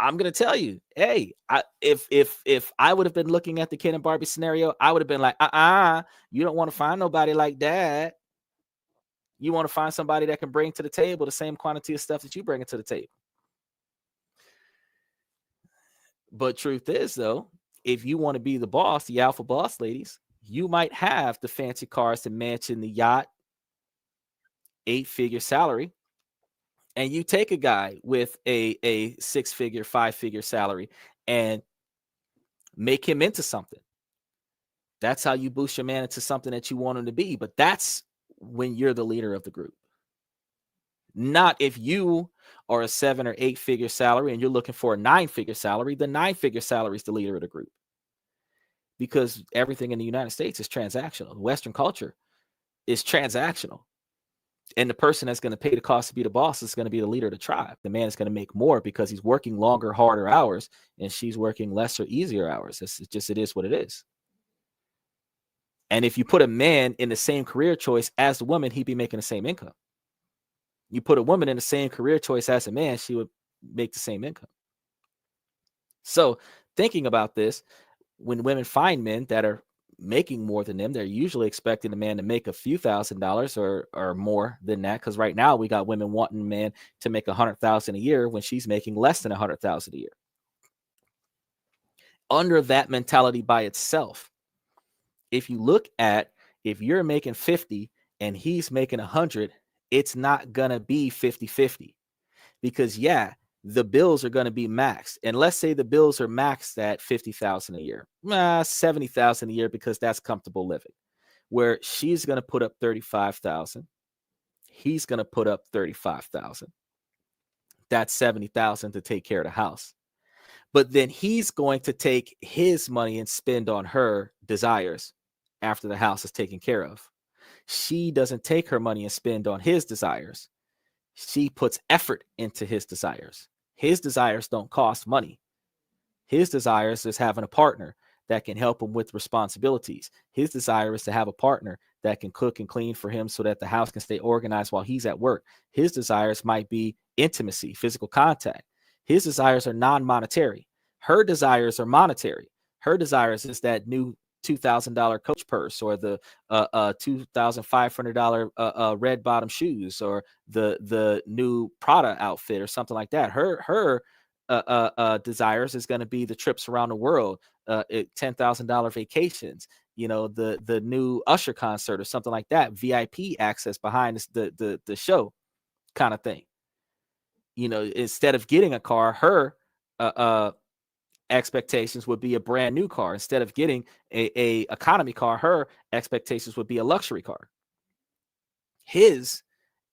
I'm gonna tell you, hey, if I would have been looking at the Ken and Barbie scenario, I would have been like, you don't want to find nobody like that. You want to find somebody that can bring to the table the same quantity of stuff that you bring to the table. But truth is, though, if you want to be the boss, the alpha boss ladies, you might have the fancy cars, the mansion, the yacht, 8-figure salary, and you take a guy with a 6-figure, 5-figure salary and make him into something. That's how you boost your man into something that you want him to be. But that's when you're the leader of the group. Not if you are a 7 or 8-figure salary and you're looking for a 9-figure salary. The 9-figure salary is the leader of the group, because everything in the United States is transactional. Western culture is transactional. And the person that's going to pay the cost to be the boss is going to be the leader of the tribe. The man is going to make more because he's working longer, harder hours, and she's working lesser, easier hours. It is what it is. And if you put a man in the same career choice as the woman, he'd be making the same income. You put a woman in the same career choice as a man, she would make the same income. So thinking about this, when women find men that are making more than them, they're usually expecting the man to make a few $1,000s or more than that. Because right now we got women wanting a man to make $100,000 a year when she's making less than $100,000 a year. Under that mentality by itself, if you look at, if you're making 50 and he's making 100, it's not gonna be 50-50, because the bills are going to be maxed. And let's say the bills are maxed at $50,000 a year, $70,000 a year, because that's comfortable living, where she's going to put up $35,000. He's going to put up $35,000. That's $70,000 to take care of the house. But then he's going to take his money and spend on her desires after the house is taken care of. She doesn't take her money and spend on his desires. She puts effort into his desires. His desires don't cost money. His desires is having a partner that can help him with responsibilities. His desire is to have a partner that can cook and clean for him so that the house can stay organized while he's at work. His desires might be intimacy, physical contact. His desires are non-monetary. Her desires are monetary. Her desires is that new $2,000 Coach purse, or the $2,500 red bottom shoes, or the new Prada outfit, or something like that. Her desires is going to be the trips around the world, $10,000 vacations, the new Usher concert or something like that, VIP access behind the show kind of thing. Instead of getting a car, her expectations would be a brand new car. Instead of getting a economy car, her expectations would be a luxury car. His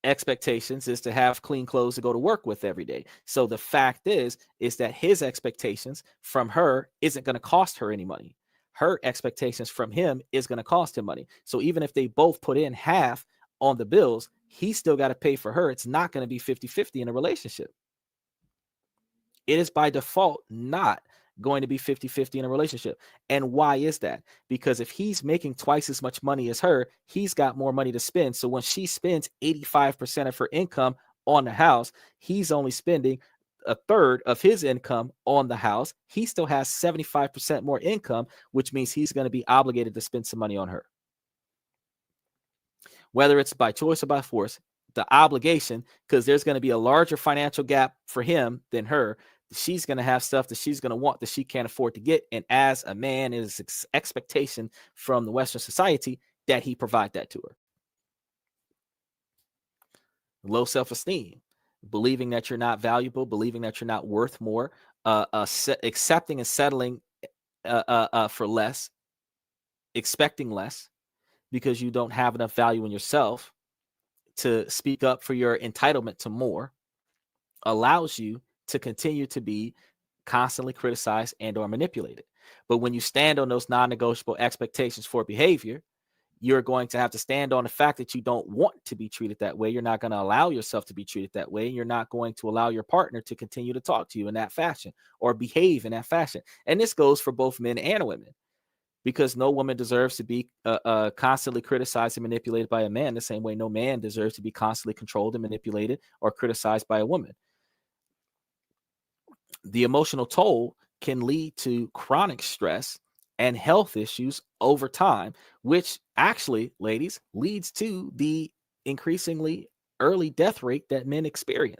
expectations is to have clean clothes to go to work with every day. So the fact is that his expectations from her isn't going to cost her any money. Her expectations from him is going to cost him money. So even if they both put in half on the bills, he's still got to pay for her. It's not going to be 50-50 in a relationship. It is by default not going to be 50-50 in a relationship. And why is that? Because if he's making twice as much money as her, he's got more money to spend. So when she spends 85% of her income on the house, he's only spending a third of his income on the house. He still has 75% more income, which means he's going to be obligated to spend some money on her. Whether it's by choice or by force, the obligation, because there's going to be a larger financial gap for him than her. She's going to have stuff that she's going to want that she can't afford to get. And as a man, it is expectation from the Western society that he provide that to her. Low self-esteem, believing that you're not valuable, believing that you're not worth more, accepting and settling for less, expecting less because you don't have enough value in yourself to speak up for your entitlement to more, allows you to continue to be constantly criticized and or manipulated. But when you stand on those non-negotiable expectations for behavior, you're going to have to stand on the fact that you don't want to be treated that way. You're not going to allow yourself to be treated that way. You're not going to allow your partner to continue to talk to you in that fashion or behave in that fashion. And this goes for both men and women, because no woman deserves to be constantly criticized and manipulated by a man the same way no man deserves to be constantly controlled and manipulated or criticized by a woman. The emotional toll can lead to chronic stress and health issues over time, which actually, ladies, leads to the increasingly early death rate that men experience.